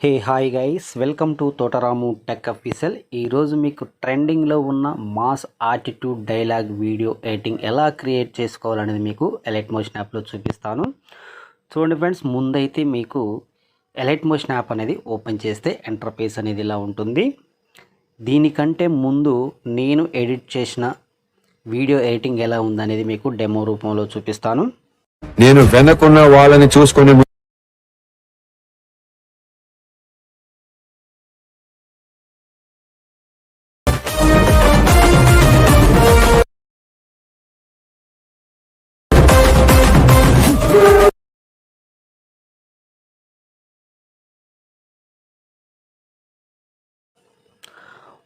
Hey hi guys, welcome to తోట రాము tech official. ఈరోజు మీకు ట్రెండింగ్లో ఉన్న mass attitude dialogue video editing ఎలా క్రియేట్ చేసుకోవాలనేది మీకు అలైట్ మోషన్ యాప్లో చూపిస్తాను. చూడండి ఫ్రెండ్స్, ముందైతే మీకు అలైట్ మోషన్ యాప్ అనేది ఓపెన్ చేస్తే ఇంటర్ఫేస్ అనేది ఇలా ఉంటుంది. దీనికంటే ముందు నేను ఎడిట్ చేసిన వీడియో ఎడిటింగ్ ఎలా ఉందనేది మీకు డెమో రూపంలో చూపిస్తాను. నేను వెనకున్న వాళ్ళని చూసుకొని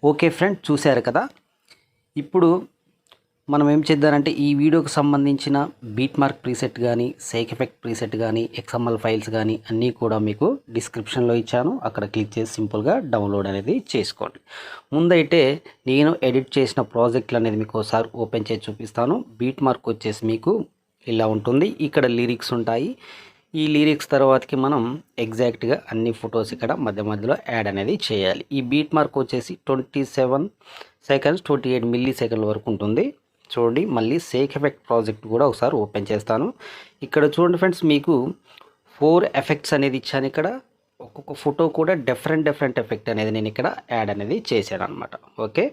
ఓకే ఫ్రెండ్, చూశారు కదా. ఇప్పుడు మనం ఏం చేద్దామంటే ఈ వీడియోకి సంబంధించిన బీట్ మార్క్ ప్రీసెట్ కానీ, సేక్ ఎఫెక్ట్ ప్రీసెట్ కానీ, ఎక్స్ఎంఎల్ ఫైల్స్ కానీ అన్నీ కూడా మీకు డిస్క్రిప్షన్లో ఇచ్చాను. అక్కడ క్లిక్ చేసి సింపుల్గా డౌన్లోడ్ అనేది చేసుకోండి. ముందైతే నేను ఎడిట్ చేసిన ప్రాజెక్టులు అనేది మీకు ఒకసారి ఓపెన్ చేసి చూపిస్తాను. బీట్ మార్క్ వచ్చేసి మీకు ఇలా ఉంటుంది. ఇక్కడ లిరిక్స్ ఉంటాయి. ఈ లిరిక్స్ తర్వాతకి మనం ఎగ్జాక్ట్గా అన్ని ఫొటోస్ ఇక్కడ మధ్య మధ్యలో యాడ్ అనేది చేయాలి. ఈ బీట్ మార్క్ వచ్చేసి 27 సెకండ్స్ 28 మిల్లీ సెకండ్ల వరకు ఉంటుంది. చూడండి, మళ్ళీ సేక్ ఎఫెక్ట్ ప్రాజెక్ట్ కూడా ఒకసారి ఓపెన్ చేస్తాను. ఇక్కడ చూడండి ఫ్రెండ్స్, మీకు 4 ఎఫెక్ట్స్ అనేది ఇచ్చాను. ఇక్కడ ఒక్కొక్క ఫోటో కూడా డిఫరెంట్ ఎఫెక్ట్ అనేది నేను ఇక్కడ యాడ్ అనేది చేశాను అనమాట. ఓకే,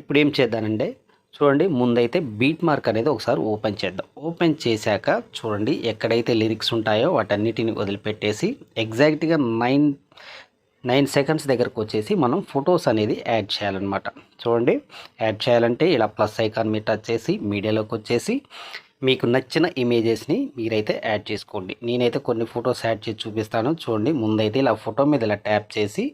ఇప్పుడు ఏం చేద్దానంటే చూడండి, ముందైతే బీట్ మార్క్ అనేది ఒకసారి ఓపెన్ చేద్దాం. ఓపెన్ చేశాక చూడండి, ఎక్కడైతే లిరిక్స్ ఉంటాయో వాటన్నిటిని వదిలిపెట్టేసి ఎగ్జాక్ట్గా 9 సెకండ్స్ దగ్గరకు వచ్చేసి మనం ఫొటోస్ అనేది యాడ్ చేయాలన్నమాట. చూడండి, యాడ్ చేయాలంటే ఇలా ప్లస్ ఐకాన్ మీద టచ్ చేసి మీడియాలోకి వచ్చేసి మీకు నచ్చిన ఇమేజెస్ని మీరైతే యాడ్ చేసుకోండి. నేనైతే కొన్ని ఫొటోస్ యాడ్ చేసి చూపిస్తాను. చూడండి, ముందైతే ఇలా ఫోటో మీద ఇలా ట్యాప్ చేసి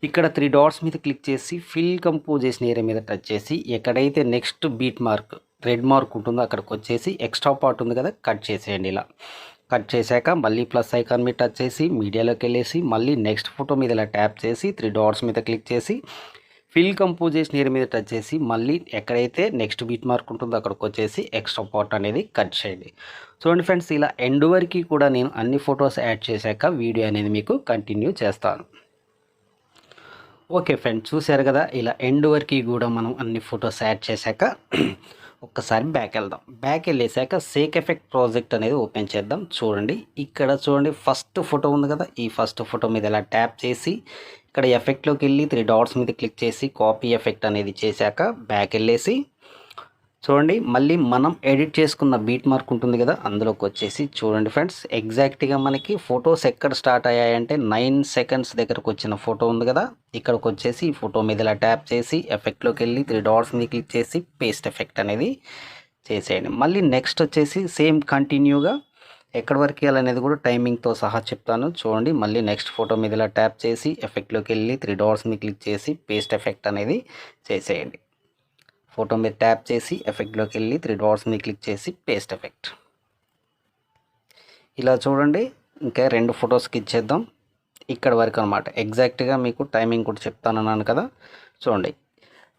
ఇక్కడ 3 డాట్స్ మీద క్లిక్ చేసి ఫిల్ కంపోజిషన్ ఏరియా మీద టచ్ చేసి ఎక్కడైతే next beat mark red mark ఉంటుందో అక్కడికి వచ్చేసి ఎక్స్ట్రా పార్ట్ ఉంది కదా, కట్ చేసేయండి. ఇలా కట్ చేశాక మళ్ళీ ప్లస్ ఐకాన్ మీద టచ్ చేసి మీడియాలోకి వెళ్ళేసి మళ్ళీ నెక్స్ట్ ఫోటో మీద ఇలా ట్యాప్ చేసి 3 డాట్స్ మీద క్లిక్ చేసి ఫిల్ కంపోజిషన్ ఏరియా మీద టచ్ చేసి మళ్ళీ ఎక్కడైతే నెక్స్ట్ బీట్ మార్క్ ఉంటుందో అక్కడికి వచ్చేసి ఎక్స్ట్రా పార్ట్ అనేది కట్ చేయండి. చూడండి ఫ్రెండ్స్, ఇలా ఎండ్ వరకు కూడా నేను అన్ని ఫొటోస్ యాడ్ చేశాక వీడియో అనేది మీకు కంటిన్యూ చేస్తాను. ఓకే ఫ్రెండ్స్, చూశారు కదా, ఇలా ఎండ్ వరకు కూడా మనం అన్ని ఫొటోస్ యాడ్ చేశాక ఒక్కసారి బ్యాక్ వెళ్దాం. బ్యాక్ వెళ్ళేసాక సేక్ ఎఫెక్ట్ ప్రాజెక్ట్ అనేది ఓపెన్ చేద్దాం. చూడండి, ఇక్కడ చూడండి ఫస్ట్ ఫోటో ఉంది కదా, ఈ ఫస్ట్ ఫోటో మీద ఇలా ట్యాప్ చేసి ఇక్కడ ఎఫెక్ట్లోకి వెళ్ళి 3 డాట్స్ మీద క్లిక్ చేసి కాపీ ఎఫెక్ట్ అనేది చేశాక బ్యాక్ వెళ్ళేసి చూడండి, మళ్ళీ మనం ఎడిట్ చేసుకున్న బీట్ మార్క్ ఉంటుంది కదా, అందులోకి వచ్చేసి చూడండి ఫ్రెండ్స్, ఎగ్జాక్ట్గా మనకి ఫొటోస్ ఎక్కడ స్టార్ట్ అయ్యాయంటే 9 సెకండ్స్ దగ్గరకు వచ్చిన ఫోటో ఉంది కదా, ఇక్కడికి వచ్చేసి ఈ ఫోటో మీద ఇలా ట్యాప్ చేసి ఎఫెక్ట్లోకి వెళ్ళి 3 డాట్స్ మీద క్లిక్ చేసి పేస్ట్ ఎఫెక్ట్ అనేది చేసేయండి. మళ్ళీ నెక్స్ట్ వచ్చేసి సేమ్ కంటిన్యూగా ఎక్కడి వరకు వెళ్ళాలనేది కూడా టైమింగ్తో సహా చెప్తాను. చూడండి, మళ్ళీ నెక్స్ట్ ఫోటో మీద ఇలా ట్యాప్ చేసి ఎఫెక్ట్లోకి వెళ్ళి 3 డాట్స్ మీద క్లిక్ చేసి పేస్ట్ ఎఫెక్ట్ అనేది చేసేయండి. ఫోటో మీద ట్యాప్ చేసి ఎఫెక్ట్లోకి వెళ్ళి 3 డాట్స్ మీద క్లిక్ చేసి పేస్ట్ ఎఫెక్ట్. ఇలా చూడండి, ఇంకా 2 ఫొటోస్కి ఇచ్చేద్దాం. ఇక్కడ వరకు అనమాట. ఎగ్జాక్ట్గా మీకు టైమింగ్ కూడా చెప్తానన్నాను కదా. చూడండి,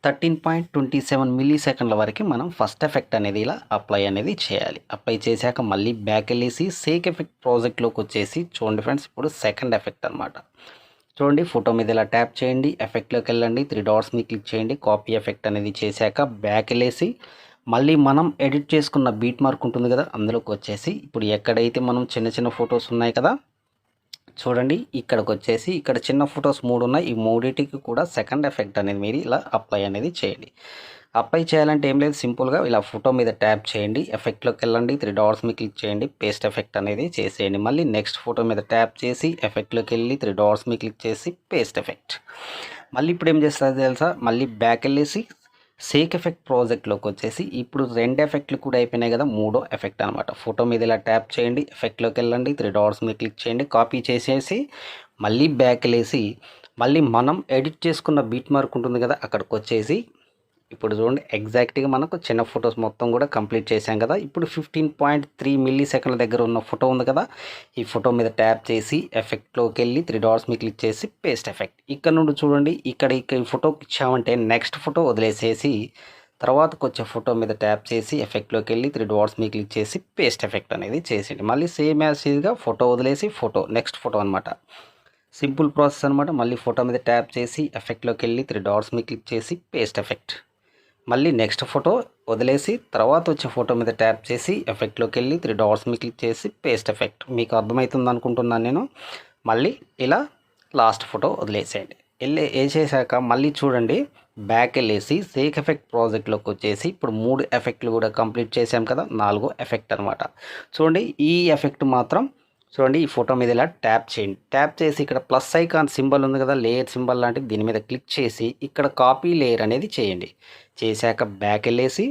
13.27 మిల్లీ సెకండ్ల వరకు మనం ఫస్ట్ ఎఫెక్ట్ అనేది ఇలా అప్లై అనేది చేయాలి. అప్లై చేశాక మళ్ళీ బ్యాక్ వెళ్ళేసి సేక్ ఎఫెక్ట్ ప్రాజెక్ట్లోకి వచ్చేసి చూడండి ఫ్రెండ్స్, ఇప్పుడు సెకండ్ ఎఫెక్ట్ అనమాట. చూడండి, ఫోటో మీద ఇలా ట్యాప్ చేయండి, ఎఫెక్ట్లోకి వెళ్ళండి, 3 డాట్స్ మీద క్లిక్ చేయండి, కాపీ ఎఫెక్ట్ అనేది చేశాక బ్యాక్ వెళ్ళేసి మళ్ళీ మనం ఎడిట్ చేసుకున్న బీట్ మార్క్ ఉంటుంది కదా, అందులోకి వచ్చేసి ఇప్పుడు ఎక్కడైతే మనం చిన్న ఫొటోస్ ఉన్నాయి కదా, చూడండి ఇక్కడికి వచ్చేసి ఇక్కడ చిన్న ఫొటోస్ 3 ఉన్నాయి. ఈ 3టికి కూడా సెకండ్ ఎఫెక్ట్ అనేది మీరు ఇలా అప్లై అనేది చేయండి. అప్లై చేయాలంటే ఏం లేదు, సింపుల్గా ఇలా ఫోటో మీద ట్యాప్ చేయండి, ఎఫెక్ట్లోకి వెళ్ళండి, 3 డాట్స్ మీద క్లిక్ చేయండి, పేస్ట్ ఎఫెక్ట్ అనేది చేసేయండి. మళ్ళీ నెక్స్ట్ ఫోటో మీద ట్యాప్ చేసి ఎఫెక్ట్లోకి వెళ్ళి 3 డాట్స్ మీద క్లిక్ చేసి పేస్ట్ ఎఫెక్ట్. మళ్ళీ ఇప్పుడు ఏం చేస్తారు తెలుసా, మళ్ళీ బ్యాక్ వెళ్ళేసి సేక్ ఎఫెక్ట్ ప్రాజెక్ట్లోకి వచ్చేసి ఇప్పుడు 2 ఎఫెక్ట్లు కూడా అయిపోయినాయి కదా, 3వ ఎఫెక్ట్ అనమాట. ఫోటో మీద ఇలా ట్యాప్ చేయండి, ఎఫెక్ట్లోకి వెళ్ళండి, 3 డాట్స్ మీద క్లిక్ చేయండి, కాపీ చేసేసి మళ్ళీ బ్యాక్ వెళ్ళేసి మళ్ళీ మనం ఎడిట్ చేసుకున్న బీట్ మార్క్ ఉంటుంది కదా, అక్కడికి వచ్చేసి ఇప్పుడు చూడండి ఎగ్జాక్ట్గా మనకు చిన్న ఫొటోస్ మొత్తం కూడా కంప్లీట్ చేసాం కదా. ఇప్పుడు 15.3 మిల్లీ సెకండ్ల దగ్గర ఉన్న ఫోటో ఉంది కదా, ఈ ఫోటో మీద ట్యాప్ చేసి ఎఫెక్ట్లోకి వెళ్ళి 3 డాట్స్ మీద క్లిక్ చేసి పేస్ట్ ఎఫెక్ట్. ఇక్కడ నుండి చూడండి, ఇక్కడ ఈ ఫోటోకి ఇచ్చామంటే నెక్స్ట్ ఫోటో వదిలేసేసి తర్వాతకు వచ్చే ఫోటో మీద ట్యాప్ చేసి ఎఫెక్ట్లోకి వెళ్ళి 3 డాట్స్ మీద క్లిక్ చేసి పేస్ట్ ఎఫెక్ట్ అనేది చేసేయండి. మళ్ళీ సేమ్ యాజ్ ఈజ్గా ఫోటో వదిలేసి ఫోటో నెక్స్ట్ ఫోటో అనమాట. సింపుల్ ప్రాసెస్ అనమాట. మళ్ళీ ఫోటో మీద ట్యాప్ చేసి ఎఫెక్ట్లోకి వెళ్ళి 3 డాట్స్ మీద క్లిక్ చేసి పేస్ట్ ఎఫెక్ట్. మళ్ళీ నెక్స్ట్ ఫోటో వదిలేసి తర్వాత వచ్చే ఫోటో మీద ట్యాప్ చేసి ఎఫెక్ట్లోకి వెళ్ళి 3 డాట్స్ మీద క్లిక్ చేసి పేస్ట్ ఎఫెక్ట్. మీకు అర్థమవుతుంది అనుకుంటున్నాను నేను. మళ్ళీ ఇలా లాస్ట్ ఫోటో వదిలేసేయండి. వేసేసాక మళ్ళీ చూడండి, బ్యాక్ వెళ్ళేసి సేక్ ఎఫెక్ట్ ప్రాజెక్ట్లోకి వచ్చేసి ఇప్పుడు 3 ఎఫెక్ట్లు కూడా కంప్లీట్ చేసాం కదా, 4 ఎఫెక్ట్ అనమాట. చూడండి, ఈ ఎఫెక్ట్ మాత్రం చూడండి, ఈ ఫోటో మీద ఇలా ట్యాప్ చేయండి. ట్యాప్ చేసి ఇక్కడ ప్లస్ ఐకాన్ సింబల్ ఉంది కదా, లేయర్ సింబల్ లాంటిది, దీని మీద క్లిక్ చేసి ఇక్కడ కాపీ లేయర్ అనేది చేయండి. చేశాక బ్యాక్ వెళ్ళేసి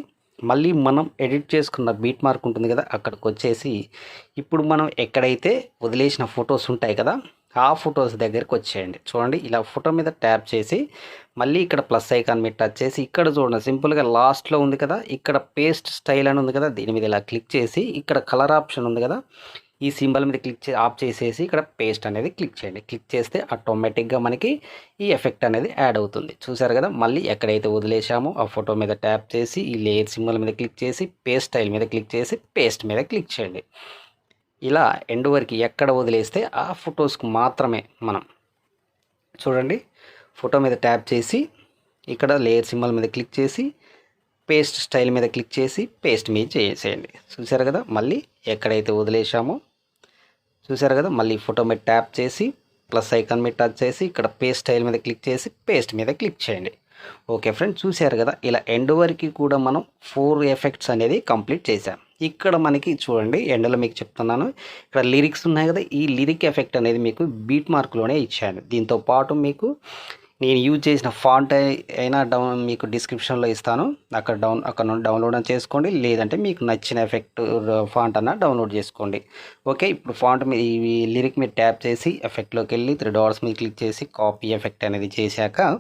మళ్ళీ మనం ఎడిట్ చేసుకున్న బీట్ మార్క్ ఉంటుంది కదా, అక్కడికి వచ్చేసి ఇప్పుడు మనం ఎక్కడైతే వదిలేసిన ఫొటోస్ ఉంటాయి కదా ఆ ఫొటోస్ దగ్గరికి వచ్చేయండి. చూడండి, ఇలా ఫోటో మీద ట్యాప్ చేసి మళ్ళీ ఇక్కడ ప్లస్ ఐకాన్ మీద టచ్ చేసి ఇక్కడ చూడండి సింపుల్గా లాస్ట్లో ఉంది కదా, ఇక్కడ పేస్ట్ స్టైల్ అని ఉంది కదా, దీని మీద ఇలా క్లిక్ చేసి ఇక్కడ కలర్ ఆప్షన్ ఉంది కదా, ఈ సింబల్ మీద ఆఫ్ చేసేసి ఇక్కడ పేస్ట్ అనేది క్లిక్ చేయండి. క్లిక్ చేస్తే ఆటోమేటిక్గా మనకి ఈ ఎఫెక్ట్ అనేది యాడ్ అవుతుంది. చూసారు కదా, మళ్ళీ ఎక్కడైతే వదిలేసామో ఆ ఫోటో మీద ట్యాప్ చేసి ఈ లేయర్ సింబల్ మీద క్లిక్ చేసి పేస్ట్ స్టైల్ మీద క్లిక్ చేసి పేస్ట్ మీద క్లిక్ చేయండి. ఇలా ఎండ్ వరకు ఎక్కడ వదిలేస్తే ఆ ఫొటోస్కి మాత్రమే మనం చూడండి ఫోటో మీద ట్యాప్ చేసి ఇక్కడ లేయర్ సింబల్ మీద క్లిక్ చేసి పేస్ట్ స్టైల్ మీద క్లిక్ చేసి పేస్ట్ మీద చేసేయండి. చూసారు కదా, మళ్ళీ ఎక్కడైతే వదిలేసామో చూసారు కదా, మళ్ళీ ఫోటో మీద ట్యాప్ చేసి ప్లస్ ఐకాన్ మీద టచ్ చేసి ఇక్కడ పేస్ట్ స్టైల్ మీద క్లిక్ చేసి పేస్ట్ మీద క్లిక్ చేయండి. ఓకే ఫ్రెండ్స్, చూసారు కదా, ఇలా ఎండ్ వరకు కూడా మనం 4 ఎఫెక్ట్స్ అనేది కంప్లీట్ చేసాం. ఇక్కడ మనకి చూడండి ఎండ్లో మీకు చెప్తున్నాను, ఇక్కడ లిరిక్స్ ఉన్నాయి కదా, ఈ లిరిక్ ఎఫెక్ట్ అనేది మీకు బీట్ మార్క్లోనే ఇచ్చాను. దీంతో పాటు మీకు నేను యూజ్ చేసిన ఫాంట్ అయినా మీకు డిస్క్రిప్షన్లో ఇస్తాను, అక్కడ నుండి డౌన్లోడ్ చేసుకోండి, లేదంటే మీకు నచ్చిన ఎఫెక్ట్ ఫాంట్ అన్న డౌన్లోడ్ చేసుకోండి. ఓకే, ఇప్పుడు ఫాంట్ మీద ఈ లిరిక్ మీద ట్యాప్ చేసి ఎఫెక్ట్లోకి వెళ్ళి 3 డాట్స్ మీద క్లిక్ చేసి కాపీ ఎఫెక్ట్ అనేది చేశాక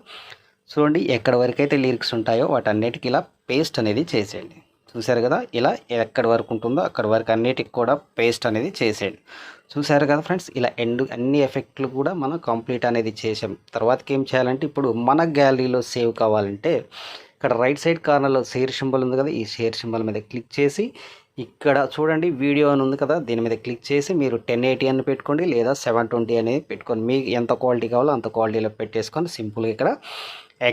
చూడండి ఎక్కడ వరకు అయితే లిరిక్స్ ఉంటాయో వాటన్నిటికీ ఇలా పేస్ట్ అనేది చేసేయండి. చూసారు కదా, ఇలా ఎక్కడి వరకు ఉంటుందో అక్కడ వరకు అన్నిటికి కూడా పేస్ట్ అనేది చేసేయండి. చూసారు కదా ఫ్రెండ్స్, ఇలా అన్ని ఎఫెక్ట్లు కూడా మనం కంప్లీట్ అనేది చేసాం. తర్వాతకి ఏం చేయాలంటే ఇప్పుడు మన గ్యాలరీలో సేవ్ కావాలంటే ఇక్కడ రైట్ సైడ్ కార్నర్లో షేర్ సింబల్ ఉంది కదా, ఈ షేర్ సింబల్ మీద క్లిక్ చేసి ఇక్కడ చూడండి వీడియో అని ఉంది కదా, దీని మీద క్లిక్ చేసి మీరు 1080 అని పెట్టుకోండి లేదా 720 అనేది పెట్టుకోండి. మీకు ఎంత క్వాలిటీ కావాలో అంత క్వాలిటీలో పెట్టేసుకొని సింపుల్గా ఇక్కడ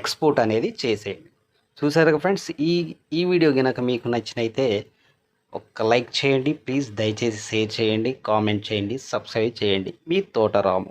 ఎక్స్పోర్ట్ అనేది చేసేయండి. చూసారు కదా ఫ్రెండ్స్, ఈ వీడియో కనుక మీకు నచ్చినైతే ఒక లైక్ చేయండి ప్లీజ్, దయచేసి షేర్ చేయండి, కామెంట్ చేయండి, సబ్స్క్రైబ్ చేయండి. మీ తోట రాము.